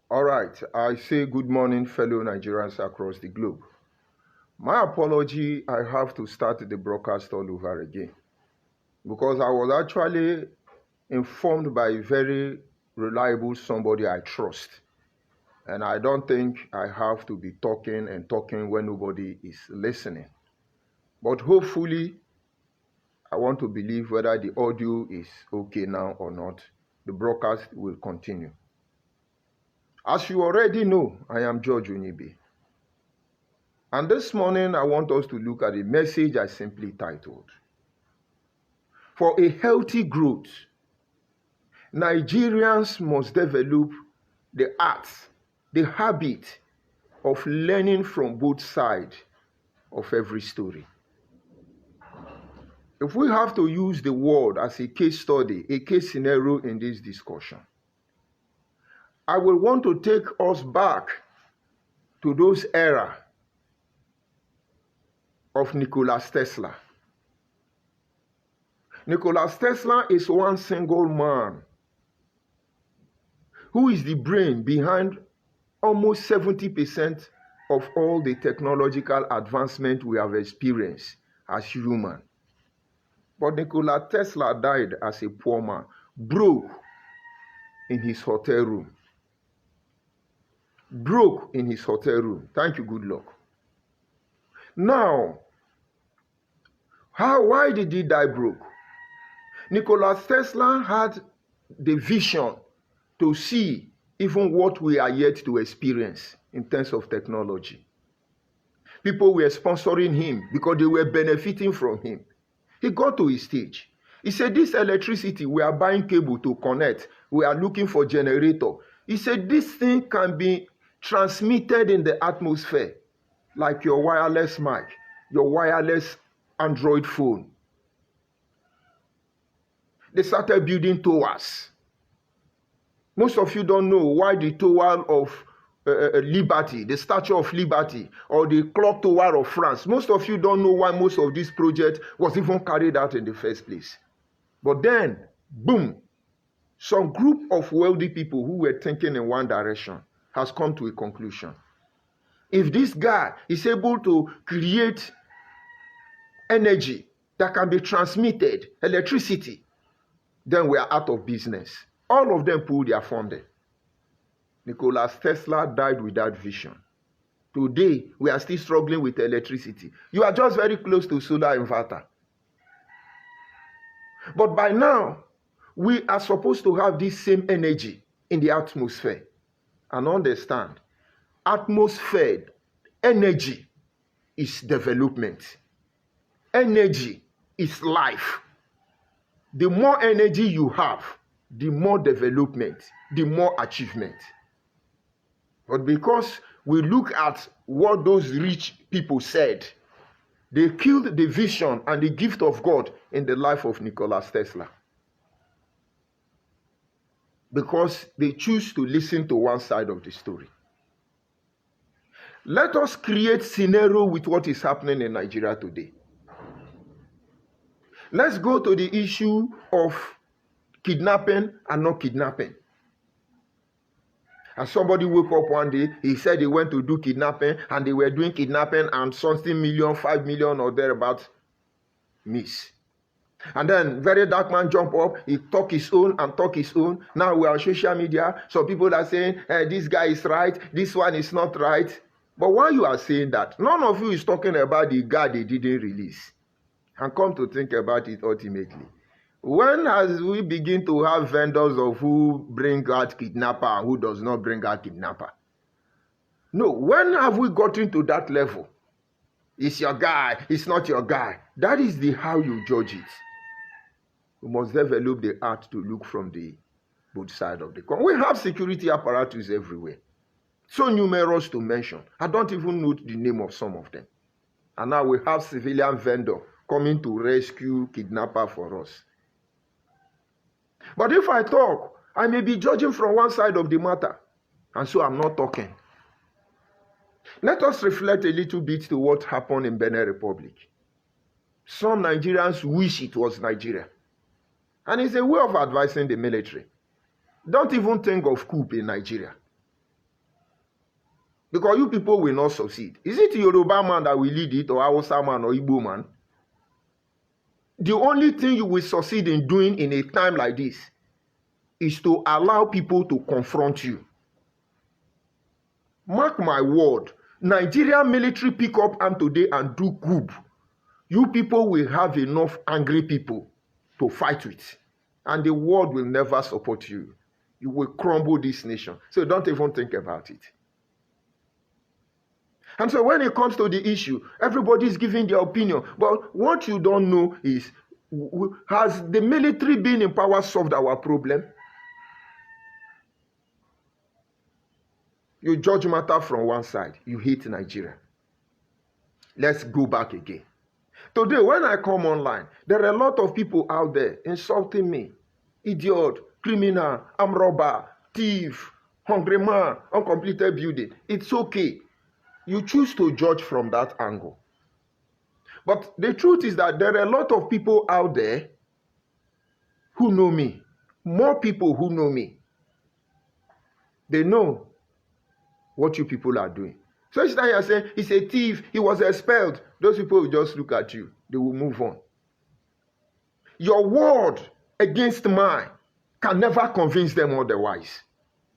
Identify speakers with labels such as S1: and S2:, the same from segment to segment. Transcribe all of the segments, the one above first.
S1: All right, I say good morning, fellow Nigerians across the globe. My apology, I have to start the broadcast all over again because I was actually informed by a very reliable somebody I trust. And I don't think I have to be talking and talking when nobody is listening. But hopefully, I want to believe whether the audio is okay now or not. The broadcast will continue. As you already know, I am George Onibi. And this morning, I want us to look at a message I simply titled, For a Healthy Growth, Nigerians must develop the art, the habit of learning from both sides of every story. If we have to use the word as a case study, a case scenario in this discussion, I will want to take us back to those era of Nikola Tesla. Nikola Tesla is one single man who is the brain behind almost 70% of all the technological advancement we have experienced as humans. But Nikola Tesla died as a poor man, broke in his hotel room. Broke in his hotel room. Thank you, good luck. Now, why did he die broke? Nikola Tesla had the vision to see even what we are yet to experience in terms of technology. People were sponsoring him because they were benefiting from him. He got to his stage. He said, this electricity, we are buying cable to connect. We are looking for generator. He said, this thing can be transmitted in the atmosphere like your wireless mic, your wireless Android phone. They started building towers. Most of you don't know why the tower of Liberty, the Statue of Liberty, or the Clock Tower of France. Most of you don't know why most of this project was even carried out in the first place. But then, boom, some group of wealthy people who were thinking in one direction has come to a conclusion. If this guy is able to create energy that can be transmitted, electricity, then we are out of business. All of them pulled their funding. Nikola Tesla died with that vision. Today, we are still struggling with electricity. You are just very close to solar inverter. But by now, we are supposed to have this same energy in the atmosphere. And understand, atmosphere, energy is development. Energy is life. The more energy you have, the more development, the more achievement. But because we look at what those rich people said, they killed the vision and the gift of God in the life of Nikola Tesla. Because they choose to listen to one side of the story. Let us create scenario with what is happening in Nigeria today. Let's go to the issue of kidnapping and not kidnapping. And somebody woke up one day, he said he went to do kidnapping, and they were doing kidnapping and something million, 5 million or thereabout miss. And then very dark man jump up, he talk his own and talk his own. Now we are on social media, so people are saying, this guy is right, this one is not right. But while you are saying that, none of you is talking about the guy they didn't release. And come to think about it ultimately. When has we begin to have vendors of who bring out kidnapper and who does not bring out kidnapper? No, when have we gotten to that level? It's your guy, it's not your guy. That is the how you judge it. We must develop the art to look from the both sides of the coin. We have security apparatus everywhere. So numerous to mention. I don't even know the name of some of them. And now we have civilian vendor coming to rescue kidnapper for us. But if I talk, I may be judging from one side of the matter. And so I'm not talking. Let us reflect a little bit to what happened in Benin Republic. Some Nigerians wish it was Nigeria. And it's a way of advising the military. Don't even think of coup in Nigeria. Because you people will not succeed. Is it Yoruba man that will lead it, or Hausa man, or Igbo man? The only thing you will succeed in doing in a time like this is to allow people to confront you. Mark my word, Nigerian military pick up arm today and do coup. You people will have enough angry people to fight with. And the world will never support you. You will crumble this nation. So don't even think about it. And so when it comes to the issue, everybody is giving their opinion. But what you don't know is, has the military being in power solved our problem? You judge matter from one side. You hate Nigeria. Let's go back again. Today, when I come online, there are a lot of people out there insulting me. Idiot, criminal, armed robber, thief, hungry man, uncompleted building. It's okay. You choose to judge from that angle. But the truth is that there are a lot of people out there who know me. More people who know me. They know what you people are doing. So it's not you're saying, he's a thief, he was expelled. Those people will just look at you. They will move on. Your word against mine can never convince them otherwise.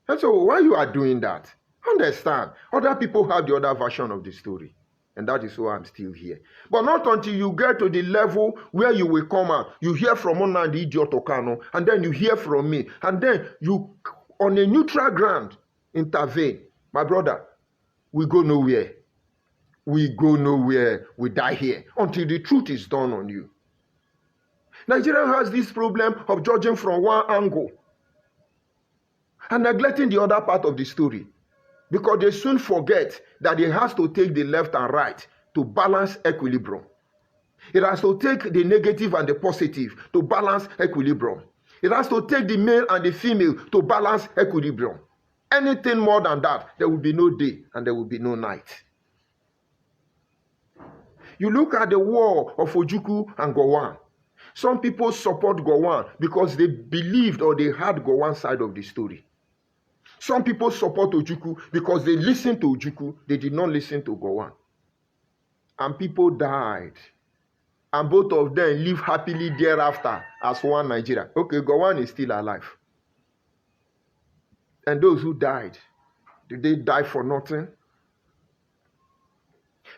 S1: And so why you are doing that? Understand, other people have the other version of the story. And that is why I'm still here. But not until you get to the level where you will come out. You hear from Onandi Idiot Okano, and then you hear from me. And then you, on a neutral ground, intervene. My brother, we go nowhere. We go nowhere. We die here until the truth is done on you. Nigeria has this problem of judging from one angle and neglecting the other part of the story, because they soon forget that it has to take the left and right to balance equilibrium. It has to take the negative and the positive to balance equilibrium. It has to take the male and the female to balance equilibrium. Anything more than that, there will be no day and there will be no night. You look at the war of Ojukwu and Gowon. Some people support Gowon because they believed or they had Gowon's side of the story. Some people support Ojukwu because they listened to Ojukwu. They did not listen to Gowon. And people died. And both of them live happily thereafter as one Nigeria. Okay, Gowon is still alive. And those who died, did they die for nothing?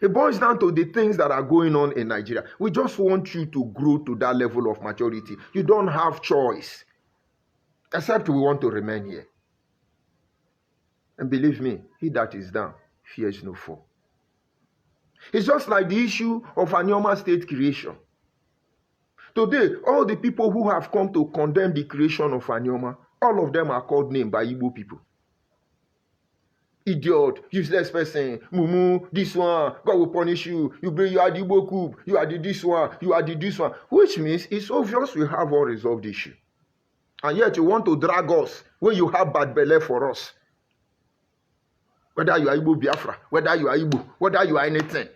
S1: It boils down to the things that are going on in Nigeria. We just want you to grow to that level of maturity. You don't have choice, except we want to remain here. And believe me, he that is down fears no fall. It's just like the issue of Anioma state creation. Today, all the people who have come to condemn the creation of Anioma, all of them are called names by Igbo people. Idiot, useless person, mumu, this one, God will punish you. You are the Igbo coup, you are the this one, you are the this one. Which means it's obvious we have unresolved issue. And yet you want to drag us when you have bad belly for us. Whether you are Igbo Biafra, whether you are Igbo, whether you are anything.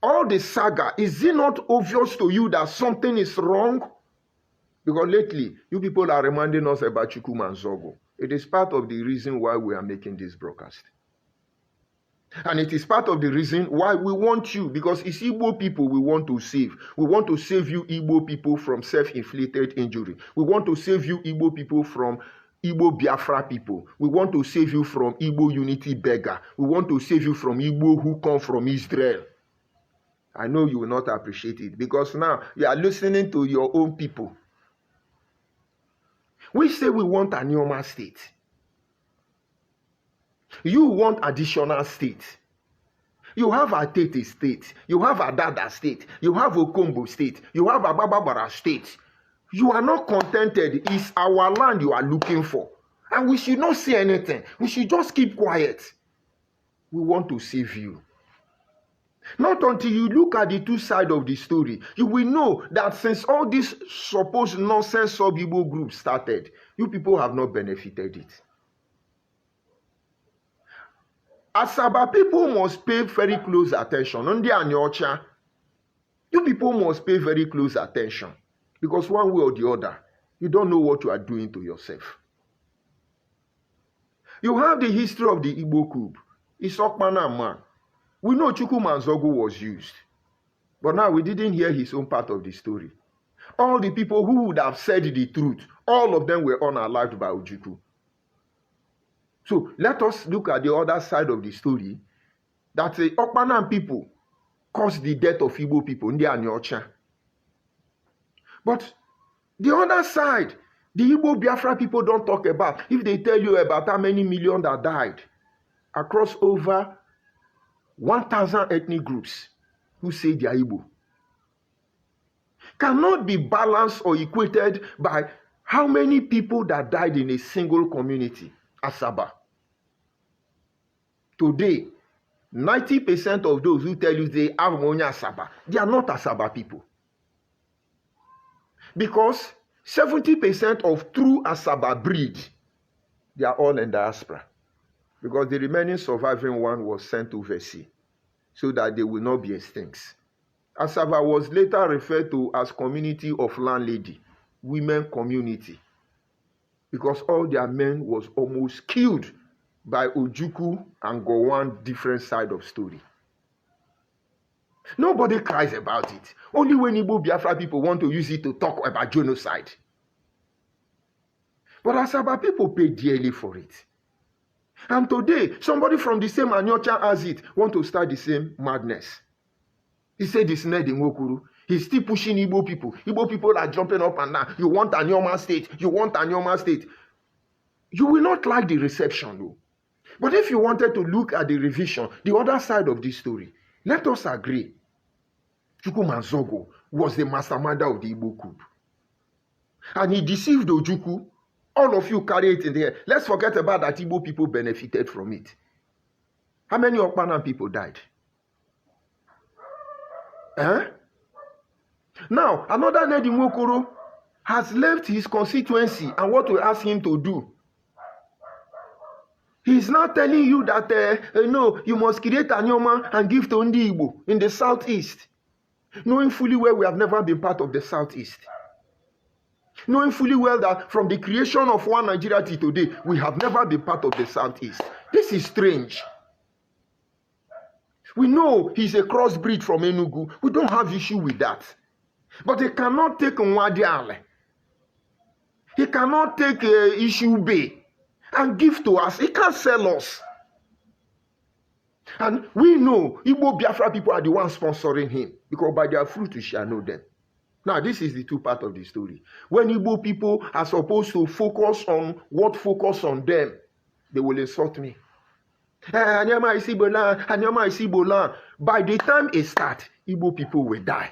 S1: All the saga, is it not obvious to you that something is wrong? Because lately, you people are reminding us about Chukwuma and Zogo. It is part of the reason why we are making this broadcast. And it is part of the reason why we want you, because it's Igbo people we want to save. We want to save you Igbo people from self-inflicted injury. We want to save you Igbo people from Igbo Biafra people. We want to save you from Igbo unity beggar. We want to save you from Igbo who come from Israel. I know you will not appreciate it, because now you are listening to your own people. We say we want a Anioma state. You want additional state. You have a Tete state. You have a Dada state. You have a Kombo state. You have a Bababara state. You are not contented. It's our land you are looking for. And we should not say anything. We should just keep quiet. We want to save you. Not until you look at the two sides of the story, you will know that since all this supposed nonsense sub-Igbo group started, you people have not benefited it. Asaba people must pay very close attention. Ndi Anyocha, you people must pay very close attention. Because one way or the other, you don't know what you are doing to yourself. You have the history of the Igbo coup. It's Okpana man. We know Chukwuma Nzogu was used. But now we didn't hear his own part of the story. All the people who would have said the truth, all of them were unalived by Ojukwu. So let us look at the other side of the story, that the Okpana people caused the death of Igbo people, Ndi Anyocha. But the other side, the Igbo Biafra people don't talk about. If they tell you about how many million that died across over 1,000 ethnic groups who say they are Igbo, cannot be balanced or equated by how many people that died in a single community, Asaba. Today, 90% of those who tell you they have money Asaba, they are not Asaba people. Because 70% of true Asaba breed, they are all in diaspora. Because the remaining surviving one was sent overseas so that they will not be extinct. Asaba was later referred to as community of landlady, women community, because all their men was almost killed by Ojukwu and Gowon different side of story. Nobody cries about it. Only when Igbo Biafra people want to use it to talk about genocide. But Asaba people pay dearly for it. And today, somebody from the same Anyocha as it want to start the same madness. He said this Ned Nwokuru. He's still pushing Igbo people. Igbo people are jumping up and down. You want Anyoma state. You want Anyoma state. You will not like the reception though. But if you wanted to look at the revision, the other side of this story, let us agree. Chukwuma Nzogu was the mastermind of the Igbo coup. And he deceived Ojukwu. All of you carry it in the air. Let's forget about that Igbo people benefited from it. How many Okpana people died? Now, another Ned Nwokoro has left his constituency and what we ask him to do. He's now telling you that, no, you must create Anyoma and give to Ndi Igbo in the southeast. Knowing fully well we have never been part of the southeast. Knowing fully well that from the creation of one Nigeria till today, we have never been part of the southeast. This is strange. We know he's a crossbreed from Enugu. We don't have issue with that. But he cannot take Nwadiale. He cannot take Issue Bay and give to us. He can't sell us. And we know Igbo Biafra people are the ones sponsoring him, because by their fruit we shall know them. Now, this is the two part of the story. When Igbo people are supposed to focus on what focus on them, they will insult me. Anyama is Igbo, Anyama is Igbo. By the time it starts, Igbo people will die.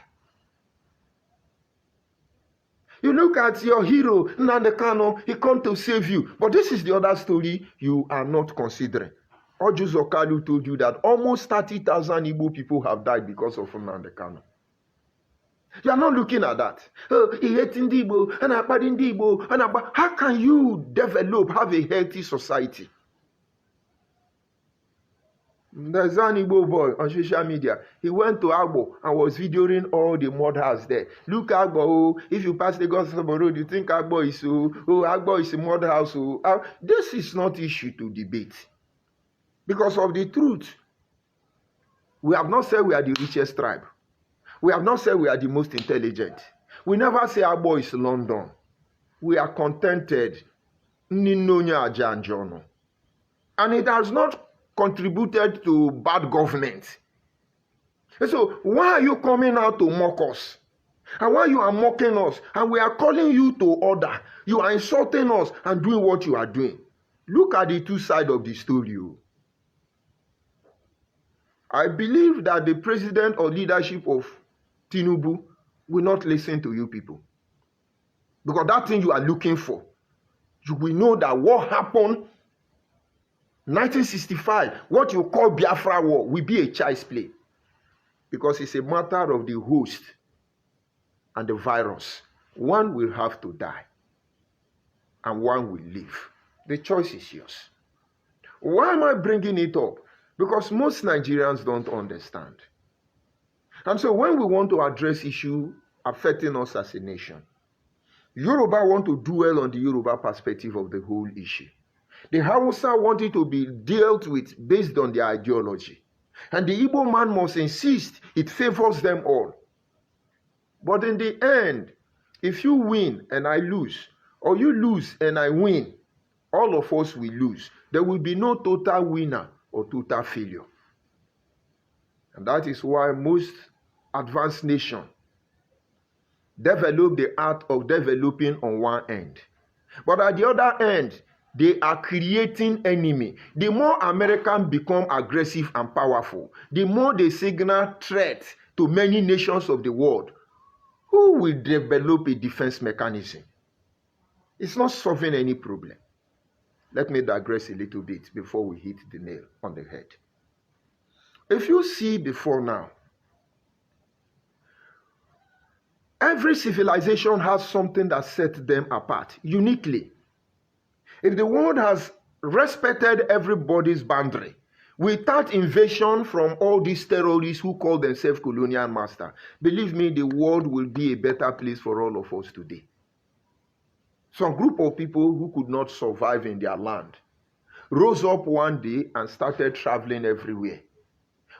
S1: You look at your hero, Nnamdi Kanu, he come to save you. But this is the other story you are not considering. Orji Zokalu told you that almost 30,000 Igbo people have died because of Nnamdi Kanu. You are not looking at that. Oh, he hates Ndi Igbo, and Ndi Igbo, and how can you develop, have a healthy society? There's an Igbo boy on social media. He went to Agbo and was videoing all the mud house there. Look, Agbo, oh, if you pass the Gospel Road, you think Agbo is Agbo is a mud house. This is not issue to debate. Because of the truth, we have not said we are the richest tribe. We have not said we are the most intelligent. We never say Agbo is London. We are contented. And it has not contributed to bad government. And so why are you coming out to mock us? And why you are mocking us? And we are calling you to order. You are insulting us and doing what you are doing. Look at the two sides of the story. I believe that the president or leadership of Tinubu will not listen to you people. Because that thing you are looking for, you will know that what happened 1965, what you call Biafra War, will be a child's play. Because it's a matter of the host and the virus. One will have to die and one will live. The choice is yours. Why am I bringing it up? Because most Nigerians don't understand. And so when we want to address issues affecting us as a nation, Yoruba want to dwell on the Yoruba perspective of the whole issue. The Hausa want it to be dealt with based on their ideology. And the Igbo man must insist it favors them all. But in the end, if you win and I lose, or you lose and I win, all of us will lose. There will be no total winner or total failure. And that is why most advanced nations develop the art of developing on one end. But at the other end, they are creating enemy. The more Americans become aggressive and powerful, the more they signal threat to many nations of the world. Who will develop a defense mechanism? It's not solving any problem. Let me digress a little bit before we hit the nail on the head. If you see before now, every civilization has something that sets them apart uniquely. If the world has respected everybody's boundary without invasion from all these terrorists who call themselves colonial master, believe me, the world will be a better place for all of us today. Some group of people who could not survive in their land rose up one day and started traveling everywhere.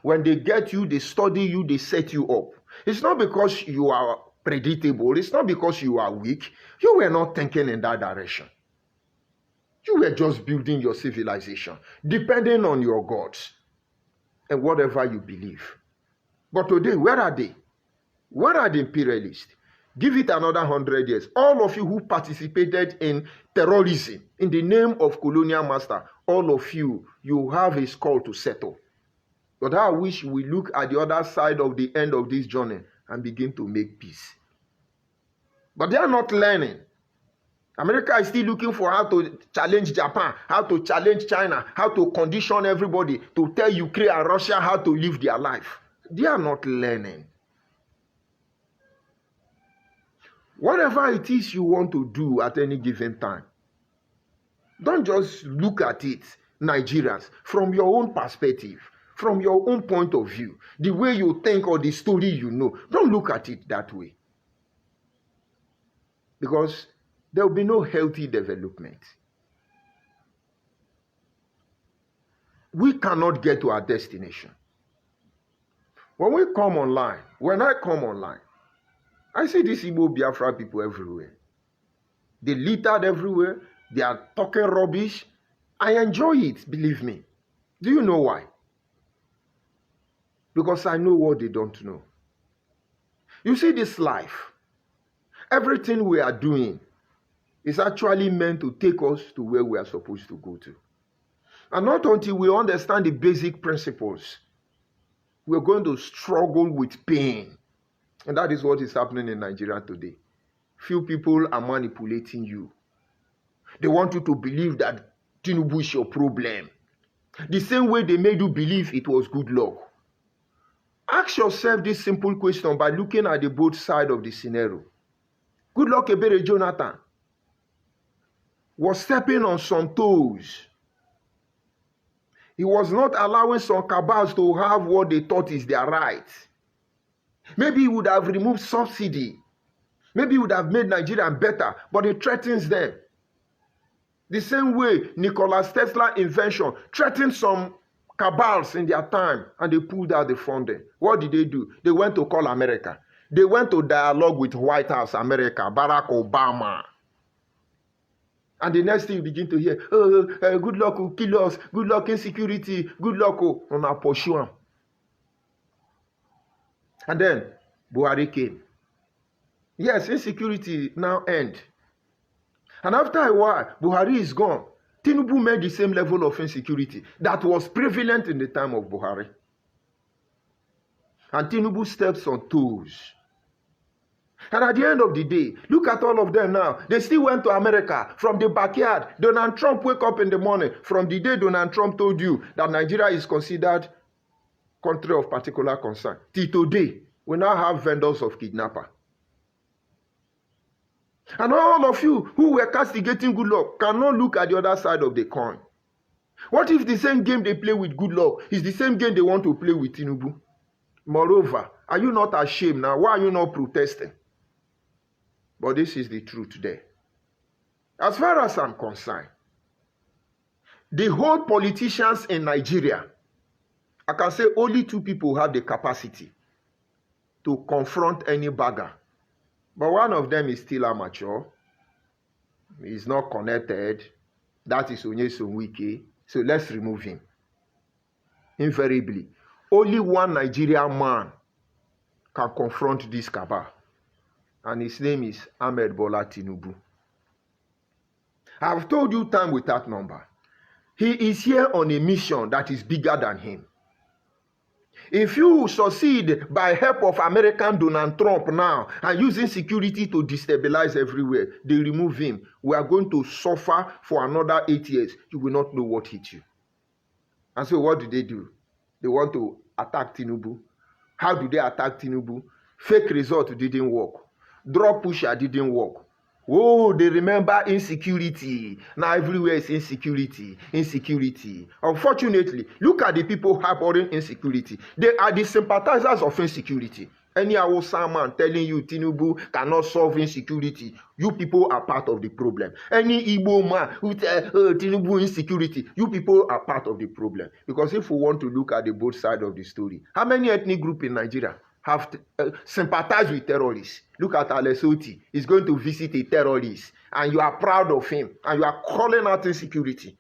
S1: When they get you, they study you, they set you up. It's not because you are predictable. It's not because you are weak. You were not thinking in that direction. You were just building your civilization, depending on your gods and whatever you believe. But today, where are they? Where are the imperialists? Give it another 100 years. All of you who participated in terrorism in the name of colonial master, all of you, you have a skull to settle. But I wish we look at the other side of the end of this journey and begin to make peace. But they are not learning. America is still looking for how to challenge Japan, how to challenge China, how to condition everybody to tell Ukraine and Russia how to live their life. They are not learning. Whatever it is you want to do at any given time, don't just look at it, Nigerians, from your own perspective, from your own point of view, the way you think or the story you know. Don't look at it that way. Because there will be no healthy development. We cannot get to our destination. When we come online, when I come online, I see these Igbo Biafra people everywhere. They littered everywhere. They are talking rubbish. I enjoy it, believe me. Do you know why? Because I know what they don't know. You see this life, everything we are doing is actually meant to take us to where we are supposed to go to. And not until we understand the basic principles, we're going to struggle with pain. And that is what is happening in Nigeria today. Few people are manipulating you. They want you to believe that Tinubu is your problem. The same way they made you believe it was good luck. Ask yourself this simple question by looking at the both sides of the scenario. Good luck Ebere Jonathan was stepping on some toes. He was not allowing some cabals to have what they thought is their right. Maybe he would have removed subsidy. Maybe he would have made Nigeria better, but it threatens them. The same way Nikola Tesla's invention threatened some cabals in their time, and they pulled out the funding. What did they do? They went to call America. They went to dialogue with White House America, Barack Obama. And the next thing you begin to hear, good luck will kill us, good luck insecurity, good luck will pursue him. And then Buhari came. Yes, insecurity now end. And after a while, Buhari is gone. Tinubu made the same level of insecurity that was prevalent in the time of Buhari. And Tinubu steps on toes. And at the end of the day, look at all of them now. They still went to America from the backyard. Donald Trump wake up in the morning. From the day Donald Trump told you that Nigeria is considered country of particular concern, till today, we now have vendors of kidnapper. And all of you who were castigating good luck cannot look at the other side of the coin. What if the same game they play with good luck is the same game they want to play with Tinubu? Moreover, are you not ashamed now? Why are you not protesting? But this is the truth there. As far as I'm concerned, The whole politicians in Nigeria, I can say only 2 people have the capacity to confront any bagger. But one of them is still amateur. He's not connected. That is Onyeson Wike. So let's remove him. Invariably, only one Nigerian man can confront this cabal. And his name is Ahmed Bola Tinubu. I've told you time without number. He is here on a mission that is bigger than him. If you succeed by help of American Donald Trump now and using security to destabilize everywhere, they remove him. We are going to suffer for another 8 years. You will not know what hit you. And so what do? They want to attack Tinubu. How do they attack Tinubu? Fake result didn't work. Drop pusher didn't work. Oh, they remember insecurity. Now everywhere is insecurity. Insecurity. Unfortunately, look at the people harboring insecurity. They are the sympathizers of insecurity. Any Hausa man telling you Tinubu cannot solve insecurity, you people are part of the problem. Any Igbo man who tell Tinubu insecurity, you people are part of the problem. Because if we want to look at the both sides of the story, how many ethnic groups in Nigeria have sympathized with terrorists? Look at Alex Oti. He's going to visit a terrorist, and you are proud of him, and you are calling out insecurity.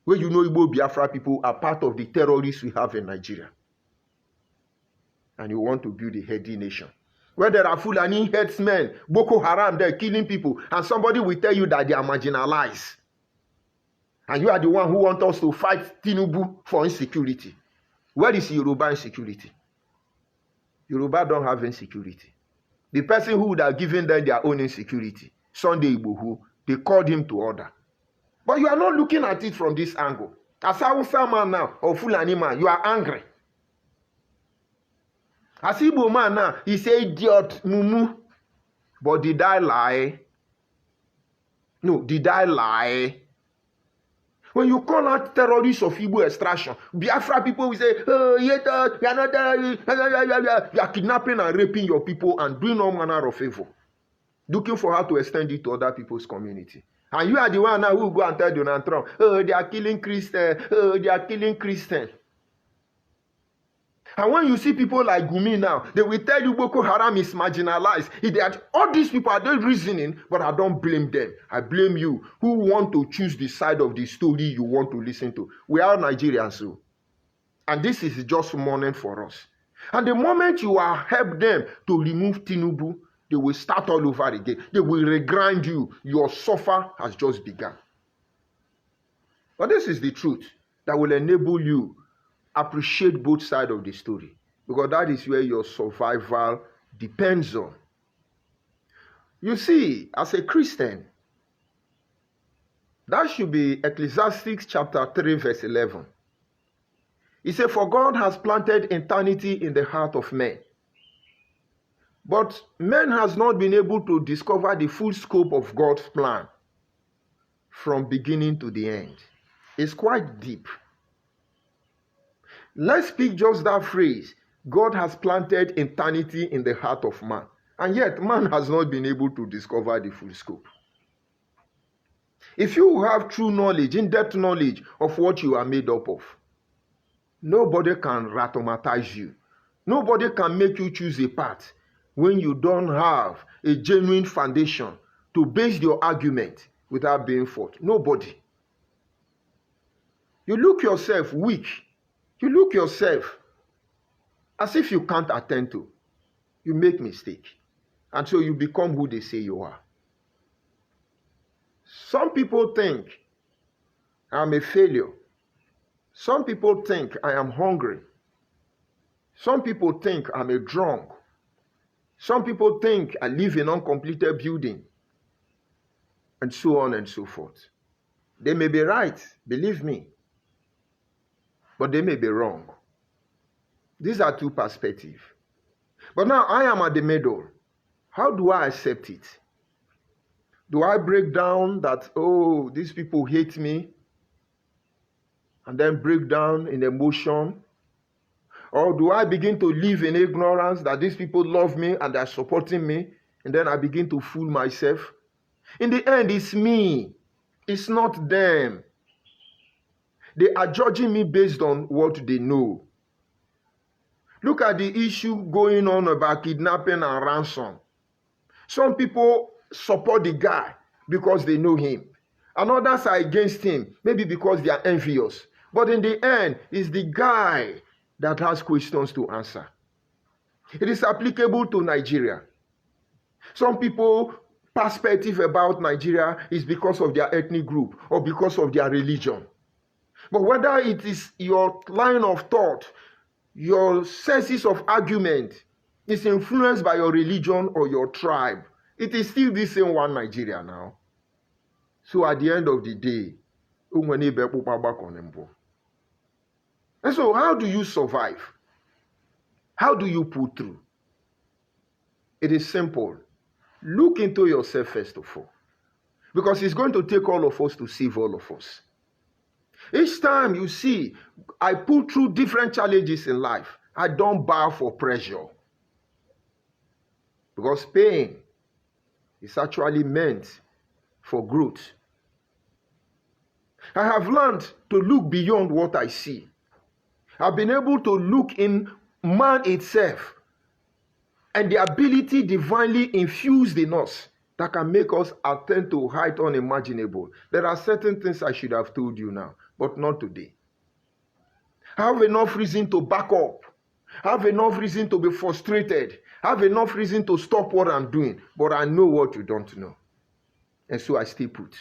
S1: Where you know Igbo Biafra people are part of the terrorists we have in Nigeria. And you want to build a heady nation. Where there are Fulani headsmen, Boko Haram, they're killing people, and somebody will tell you that they are marginalized. And you are the one who wants us to fight Tinubu for insecurity. Where is Yoruba insecurity? Yoruba don't have insecurity. The person who would have given them their own insecurity, Sunday Igboho, they called him to order. But you are not looking at it from this angle. As a Hausa man now, or Fulani man, you are angry. As Igbo man now, he say idiot, mumu. But did I lie? No, did I lie? When you call out terrorists of Igbo extraction, Biafra people will say, oh, you are not there. You are kidnapping and raping your people and doing all manner of evil. Looking for how to extend it to other people's community. And you are the one now who go and tell Donald Trump, oh, they are killing Christians. Oh, they are killing Christians. And when you see people like Gumi now, they will tell you Boko Haram is marginalized. All these people are not reasoning, but I don't blame them. I blame you who want to choose the side of the story you want to listen to. We are Nigerians, so. And this is just mourning for us. And the moment you are help them to remove Tinubu, they will start all over again. They will regrind you. Your suffer has just begun. But this is the truth that will enable you appreciate both sides of the story, because that is where your survival depends on. You see, as a Christian, that should be Ecclesiastes chapter 3 verse 11. He said, for God has planted eternity in the heart of men, but man has not been able to discover the full scope of God's plan from beginning to the end. It's quite deep. Let's pick just that phrase. God has planted eternity in the heart of man. And yet, man has not been able to discover the full scope. If you have true knowledge, in-depth knowledge of what you are made up of, nobody can ratomatize you. Nobody can make you choose a path when you don't have a genuine foundation to base your argument without being fought. Nobody. You look yourself weak. You look yourself as if you can't attend to. You make mistake. And so you become who they say you are. Some people think I'm a failure. Some people think I am hungry. Some people think I'm a drunk. Some people think I live in an uncompleted building. And so on and so forth. They may be right, believe me. But they may be wrong. These are two perspectives. But now I am at the middle. How do I accept it? Do I break down that, oh, these people hate me, and then break down in emotion? Or do I begin to live in ignorance that these people love me and are supporting me, and then I begin to fool myself? In the end, it's me. It's not them. They are judging me based on what they know. Look at the issue going on about kidnapping and ransom. Some people support the guy because they know him, and others are against him, maybe because they are envious. But in the end, it's the guy that has questions to answer. It is applicable to Nigeria. Some people perspective about Nigeria is because of their ethnic group or because of their religion. But whether it is your line of thought, your senses of argument is influenced by your religion or your tribe, it is still the same one Nigeria now. So at the end of the day, and so how do you survive? How do you pull through? It is simple. Look into yourself first of all, because it's going to take all of us to save all of us. Each time you see, I pull through different challenges in life, I don't bow for pressure. Because pain is actually meant for growth. I have learned to look beyond what I see. I've been able to look in man itself and the ability divinely infused in us that can make us attain to height unimaginable. There are certain things I should have told you now, but not today. I have enough reason to back up. I have enough reason to be frustrated. I have enough reason to stop what I'm doing, but I know what you don't know. And so I stay put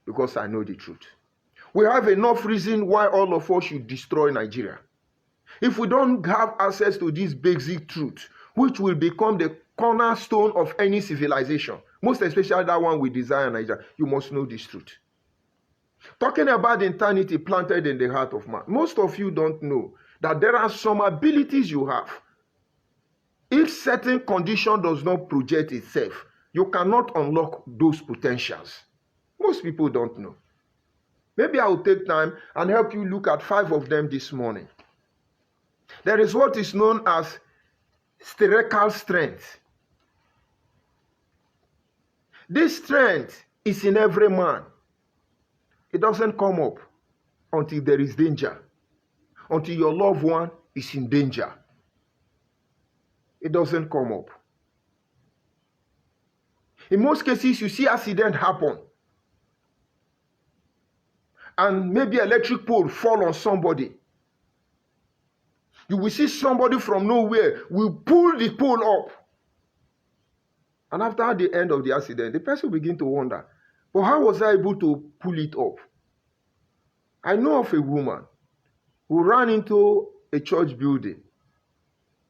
S1: because I know the truth. We have enough reason why all of us should destroy Nigeria. If we don't have access to this basic truth, which will become the cornerstone of any civilization, most especially that one we desire in Nigeria, you must know this truth. Talking about eternity planted in the heart of man, most of you don't know that there are some abilities you have. If certain condition does not project itself, you cannot unlock those potentials. Most people don't know. Maybe I will take time and help you look at 5 of them this morning. There is what is known as stercal strength. This strength is in every man. It doesn't come up until there is danger, until your loved one is in danger. It doesn't come up. In most cases, you see accident happen, and maybe electric pole fall on somebody. You will see somebody from nowhere will pull the pole up. And after the end of the accident, the person will begin to wonder, but how was I able to pull it up? I know of a woman who ran into a church building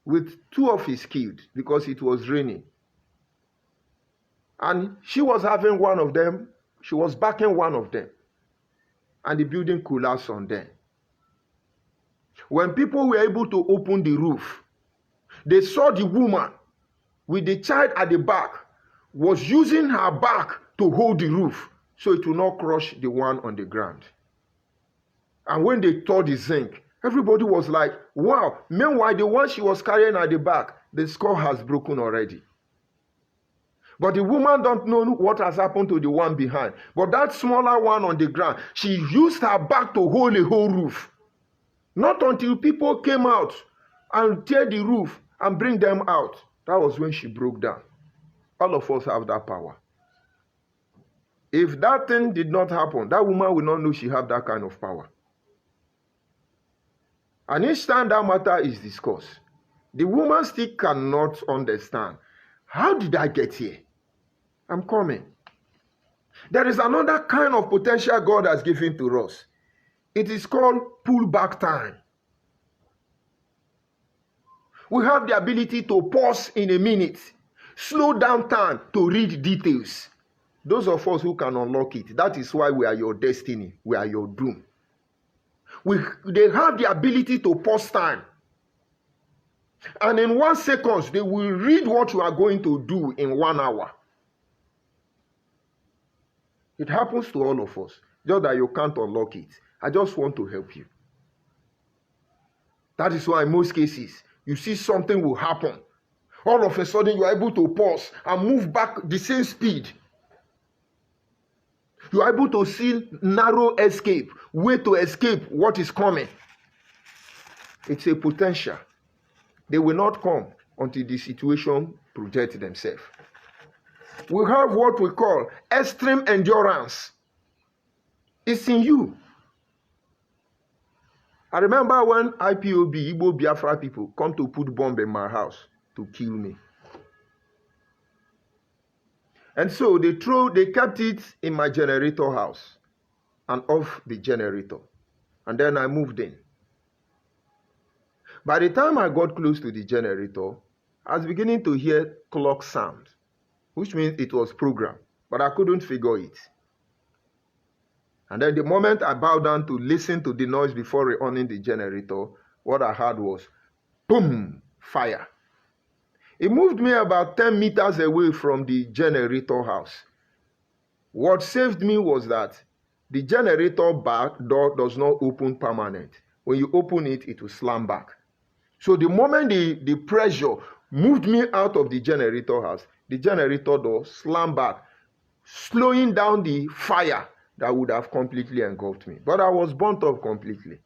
S1: with 2 of his kids because it was raining. And she was having one of them, she was backing one of them, and the building collapsed on them. When people were able to open the roof, they saw the woman with the child at the back was using her back to hold the roof so it will not crush the one on the ground. And when they tore the zinc, everybody was like, wow. Meanwhile, the one she was carrying at the back, the skull has broken already. But the woman don't know what has happened to the one behind. But that smaller one on the ground, she used her back to hold the whole roof. Not until people came out and tear the roof and bring them out. That was when she broke down. All of us have that power. If that thing did not happen, that woman will not know she have that kind of power. And each time that matter is discussed, the woman still cannot understand. How did I get here? I'm coming. There is another kind of potential God has given to us. It is called pullback time. We have the ability to pause in a minute, slow down time to read details. Those of us who can unlock it, that is why we are your destiny, we are your doom. They have the ability to pause time. And in 1 second, they will read what you are going to do in 1 hour. It happens to all of us, just that you can't unlock it. I just want to help you. That is why in most cases, you see something will happen. All of a sudden, you are able to pause and move back the same speed. You are able to see narrow escape, way to escape what is coming. It's a potential. They will not come until the situation projects themselves. We have what we call extreme endurance. It's in you. I remember when IPOB, Igbo Biafra people, come to put bomb in my house to kill me. And so they kept it in my generator house and off the generator. And then I moved in. By the time I got close to the generator, I was beginning to hear clock sound, which means it was programmed, but I couldn't figure it. And then the moment I bowed down to listen to the noise before on the generator, what I heard was, boom, fire. It moved me about 10 meters away from the generator house. What saved me was that the generator back door does not open permanent. When you open it, it will slam back. So the moment the pressure moved me out of the generator house, the generator door slammed back, slowing down the fire that would have completely engulfed me. But I was burnt up completely.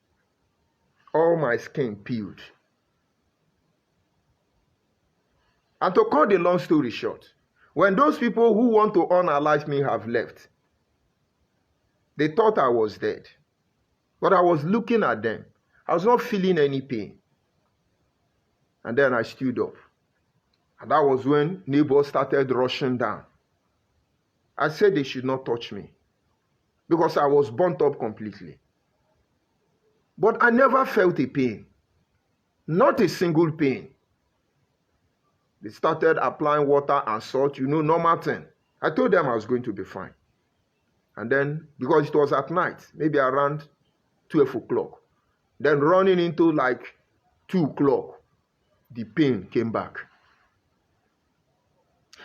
S1: All my skin peeled. And to cut the long story short, when those people who want to unalive me have left, they thought I was dead. But I was looking at them. I was not feeling any pain. And then I stood up. And that was when neighbors started rushing down. I said they should not touch me, because I was burnt up completely. But I never felt a pain. Not a single pain. They started applying water and salt, normal thing. I told them I was going to be fine. And then, because it was at night, maybe around 12 o'clock, then running into like 2 o'clock, the pain came back.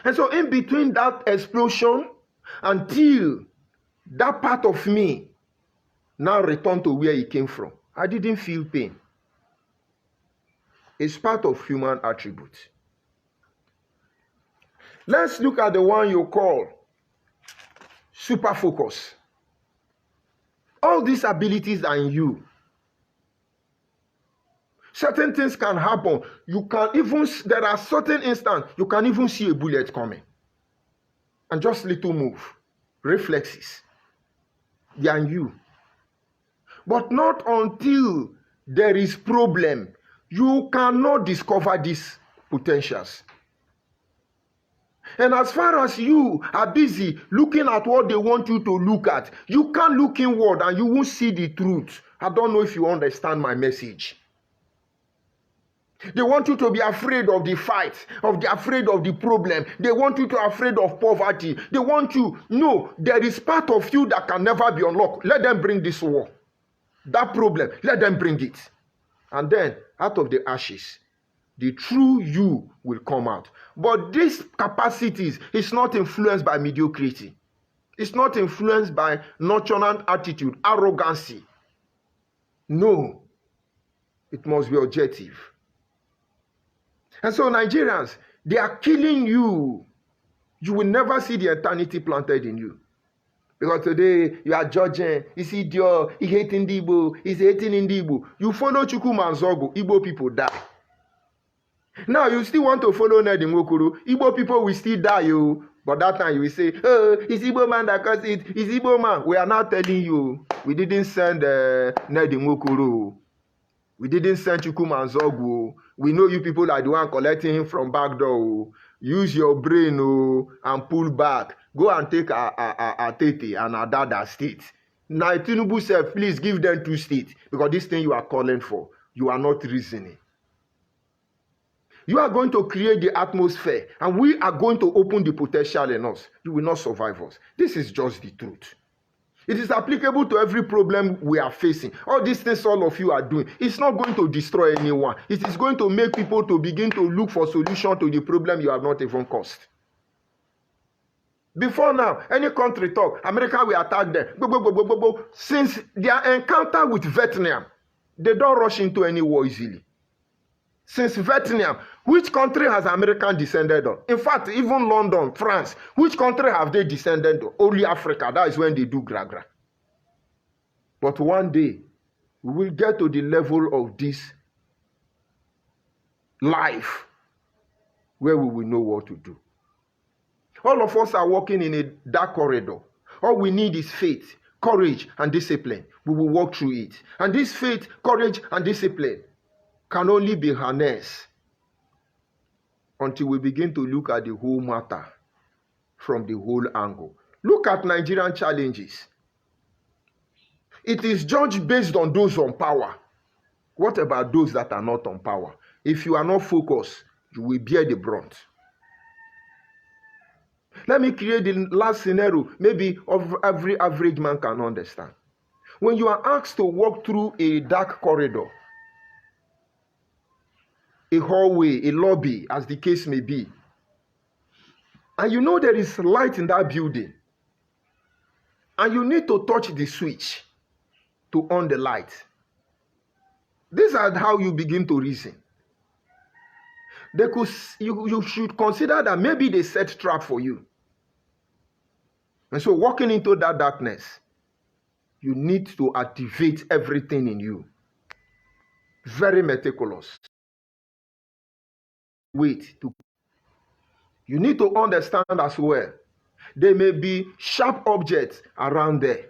S1: And so in between that explosion, until that part of me now returned to where it came from, I didn't feel pain. It's part of human attributes. Let's look at the one you call super focus. All these abilities are in you. Certain things can happen. There are certain instances, you can even see a bullet coming. And just little move. Reflexes. They are in you. But not until there is problem, you cannot discover these potentials. And as far as you are busy looking at what they want you to look at, you can't look inward and you won't see the truth. I don't know if you understand my message. They want you to be afraid of the fight, afraid of the problem. They want you to be afraid of poverty. They want you, no, there is part of you that can never be unlocked. Let them bring this war. That problem, let them bring it. And then, out of the ashes, the true you will come out. But these capacities is not influenced by mediocrity. It's not influenced by nonchalant attitude, arrogancy. No. It must be objective. And so Nigerians, they are killing you. You will never see the eternity planted in you. Because today you are judging, is he Dio, he hating the Igbo, he's hating in the Igbo. You follow Chukwuma Nzogu, Igbo people die. Now you still want to follow Nedi Nwokoro, Igbo people will still die you. But that time you will say, oh, it's Igbo man that caused it, it's Igbo man. We are now telling you, we didn't send Nedi Nwokoro. We didn't send Chukwuma Nzogu. We know you people are the one collecting him from back door. Use your brain and pull back. Go and take a Tete and a Dada state. Now Tinubu said, please give them 2 states. Because this thing you are calling for, you are not reasoning. You are going to create the atmosphere. And we are going to open the potential in us. You will not survive us. This is just the truth. It is applicable to every problem we are facing. All these things all of you are doing, it's not going to destroy anyone. It is going to make people to begin to look for solution to the problem you have not even caused. Before now, any country talk, America will attack them. Since their encounter with Vietnam, they don't rush into any war easily. Since Vietnam, which country has American descended on? In fact, even London, France, which country have they descended on? Only Africa. That is when they do gra-gra. But one day, we will get to the level of this life where we will know what to do. All of us are walking in a dark corridor. All we need is faith, courage, and discipline. We will walk through it. And this faith, courage, and discipline can only be harnessed until we begin to look at the whole matter from the whole angle. Look at Nigerian challenges. It is judged based on those on power. What about those that are not on power? If you are not focused, you will bear the brunt. Let me create the last scenario, maybe of every average man can understand. When you are asked to walk through a dark corridor, a hallway, a lobby, as the case may be, and you know there is light in that building, and you need to touch the switch to on the light. These are how you begin to reason. You should consider that maybe they set trap for you. And so walking into that darkness, you need to activate everything in you. Very meticulous. You need to understand as well, there may be sharp objects around there.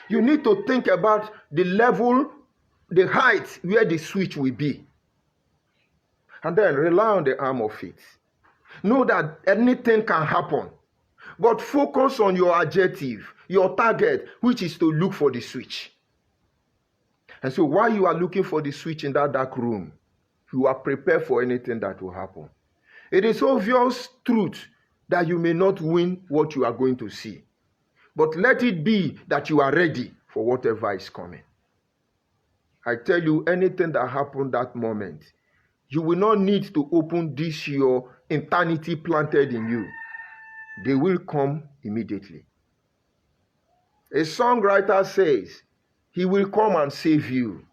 S1: You need to think about the level, the height where the switch will be. And then rely on the arm of faith. Know that anything can happen. But focus on your objective, your target, which is to look for the switch. And so while you are looking for the switch in that dark room, you are prepared for anything that will happen. It is obvious truth that you may not win what you are going to see. But let it be that you are ready for whatever is coming. I tell you, anything that happened that moment, you will not need to open this your eternity planted in you. They will come immediately. A songwriter says, he will come and save you.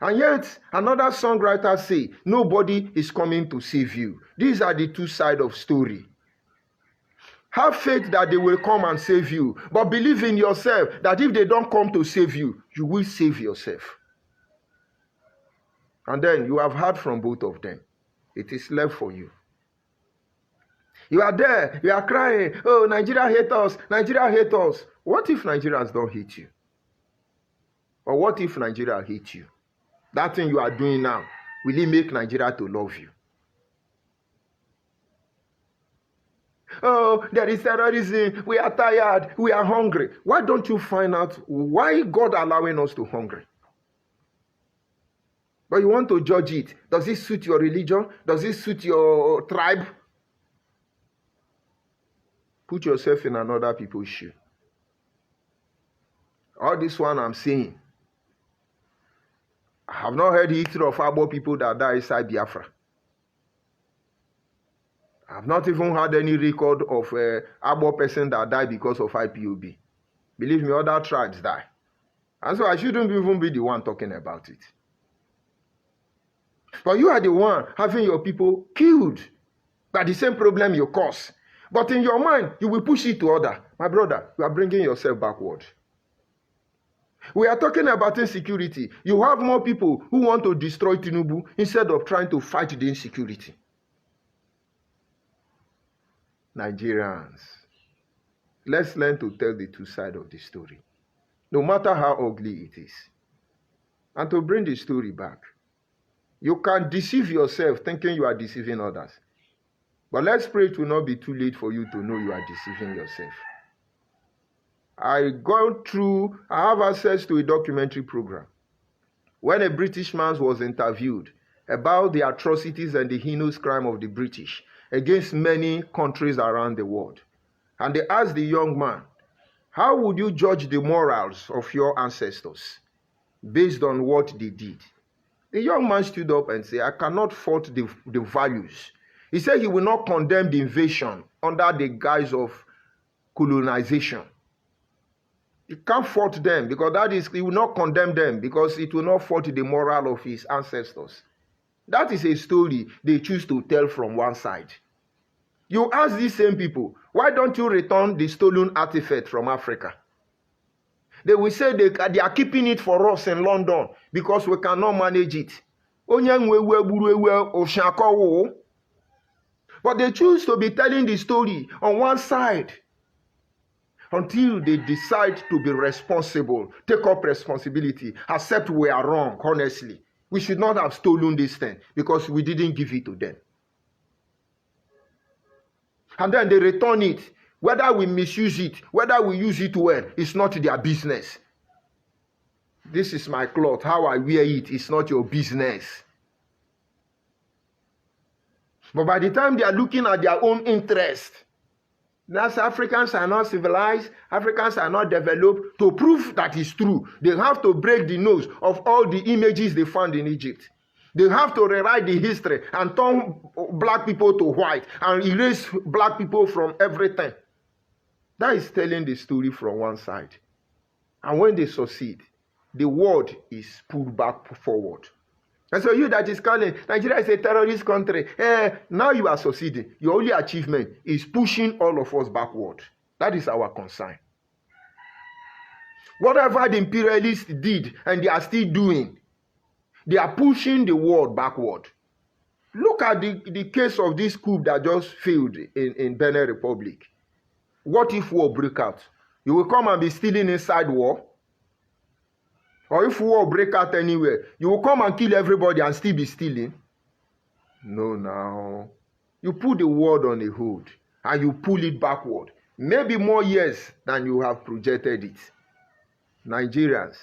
S1: And yet, another songwriter says, nobody is coming to save you. These are the two sides of story. Have faith that they will come and save you, but believe in yourself that if they don't come to save you, you will save yourself. And then you have heard from both of them. It is left for you. You are there, you are crying, oh, Nigeria hates us, Nigeria hates us. What if Nigerians don't hate you? Or what if Nigeria hates you? That thing you are doing now, will it make Nigeria to love you? Oh, there is terrorism, we are tired, we are hungry. Why don't you find out why God allowing us to hungry? But you want to judge it. Does it suit your religion? Does it suit your tribe? Put yourself in another people's shoe. All this one I'm saying, I have not heard the history of Igbo people that died inside Biafra. I have not even had any record of a Igbo person that died because of IPOB. Believe me, other tribes die. And so I shouldn't even be the one talking about it. But you are the one having your people killed by the same problem you cause. But in your mind, you will push it to other. My brother, you are bringing yourself backward. We are talking about insecurity. You have more people who want to destroy Tinubu instead of trying to fight the insecurity. Nigerians, let's learn to tell the two sides of the story, no matter how ugly it is. And to bring the story back, you can deceive yourself thinking you are deceiving others. But let's pray it will not be too late for you to know you are deceiving yourself. I have access to a documentary program. When a British man was interviewed about the atrocities and the heinous crime of the British against many countries around the world. And they asked the young man, how would you judge the morals of your ancestors based on what they did? The young man stood up and said, I cannot fault the values. He said he will not condemn the invasion under the guise of colonization. You can't fault them because he will not condemn them because it will not fault the moral of his ancestors. That is a story they choose to tell from one side. You ask these same people, why don't you return the stolen artifact from Africa? They will say they are keeping it for us in London because we cannot manage it. But they choose to be telling the story on one side until they decide to be responsible, take up responsibility, accept we are wrong, honestly. We should not have stolen this thing because we didn't give it to them. And then they return it. Whether we misuse it, whether we use it well, it's not their business. This is my cloth. How I wear it is not your business. But by the time they are looking at their own interest, that's Africans are not civilized, Africans are not developed. To prove that is true, they have to break the nose of all the images they found in Egypt. They have to rewrite the history and turn black people to white and erase black people from everything. That is telling the story from one side. And when they succeed, the world is pulled back forward. And so you that is calling Nigeria is a terrorist country, now you are succeeding. Your only achievement is pushing all of us backward. That is our concern. Whatever the imperialists did and they are still doing, they are pushing the world backward. Look at the case of this coup that just failed in Benin Republic. What if war break out? You will come and be stealing inside war? Or if war break out anywhere, you will come and kill everybody and still be stealing? No, now. You put the world on a hold and you pull it backward. Maybe more years than you have projected it. Nigerians,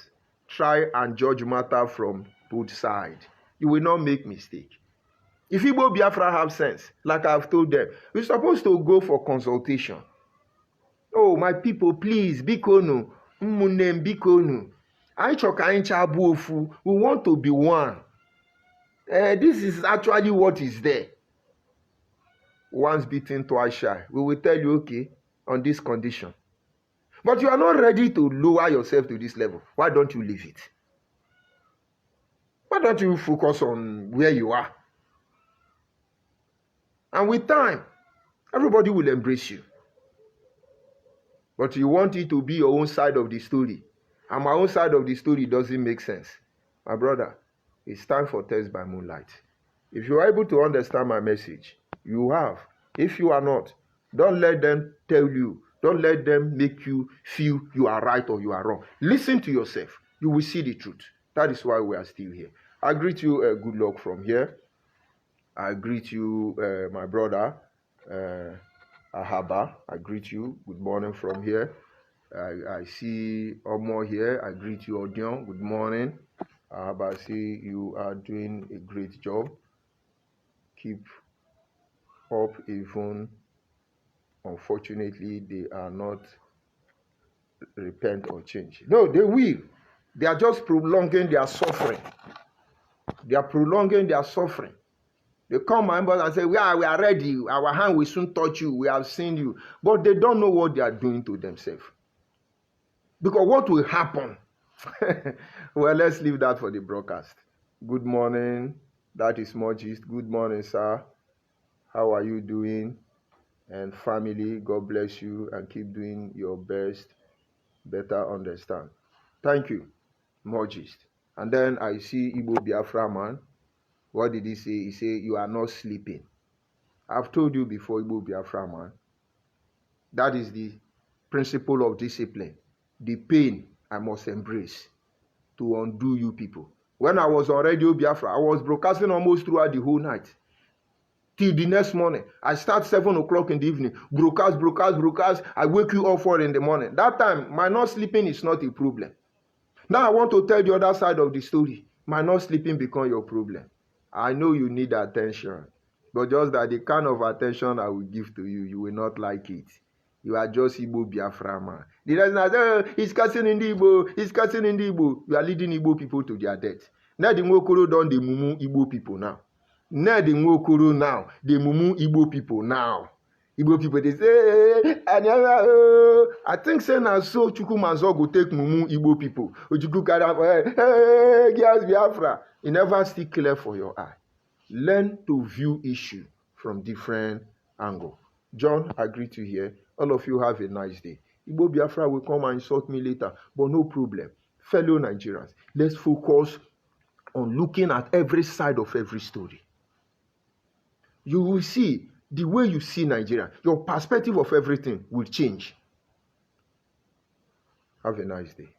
S1: try and judge matter from both sides. You will not make mistake. If Igbo Biafra have sense, like I've told them, we're supposed to go for consultation. Oh, my people, please, bikonu, mmunem bikonu. We want to be one. This is actually what is there. Once beaten, twice shy. We will tell you, okay, on this condition. But you are not ready to lower yourself to this level. Why don't you leave it? Why don't you focus on where you are? And with time, everybody will embrace you. But you want it to be your own side of the story. And my own side of the story doesn't make sense. My brother, it's time for Test by Moonlight. If you are able to understand my message, you have. If you are not, don't let them tell you. Don't let them make you feel you are right or you are wrong. Listen to yourself. You will see the truth. That is why we are still here. I greet you good luck from here. I greet you, my brother, Ahaba. I greet you. Good morning from here. I see Omo here. I greet you, Odion. Good morning. Ahaba, I see you are doing a great job. Keep up, even unfortunately they are not repent or change. No, they will. They are just prolonging their suffering. They are prolonging their suffering. They come and say, we are ready. Our hand will soon touch you. We have seen you. But they don't know what they are doing to themselves. Because what will happen? Well, let's leave that for the broadcast. Good morning. That is more gist. Good morning, sir. How are you doing? And family, God bless you and keep doing your best. Better understand. Thank you. More gist. And then I see Igbo Biafra man. What did he say? He said, you are not sleeping. I've told you before, Igbo Biafra man. That is the principle of discipline. The pain I must embrace to undo you people. When I was on Radio Biafra, I was broadcasting almost throughout the whole night. Till the next morning. I start 7 o'clock in the evening. Broadcast. I wake you up 4 in the morning. That time, my not sleeping is not a problem. Now I want to tell the other side of the story. My not sleeping become your problem. I know you need attention. But just that the kind of attention I will give to you, you will not like it. You are just Igbo Biafra man. The reason I say, he's cussing in the Igbo, he's cussing in the Igbo. You are leading Igbo people to their death. Now the Nwokoro done the mumu Igbo people now. Now the Nwokoro now, the mumu Igbo people now. Igbo people, they say, I think say na so Chukwumanzo go take mumu Igbo people. Ojukwu carry am, hey, girls Biafra. E never still clear for your eye. Learn to view issue from different angle. John, agree to hear. All of you have a nice day. Igbo Biafra will come and insult me later, but no problem. Fellow Nigerians, let's focus on looking at every side of every story. You will see the way you see Nigeria, your perspective of everything will change. Have a nice day.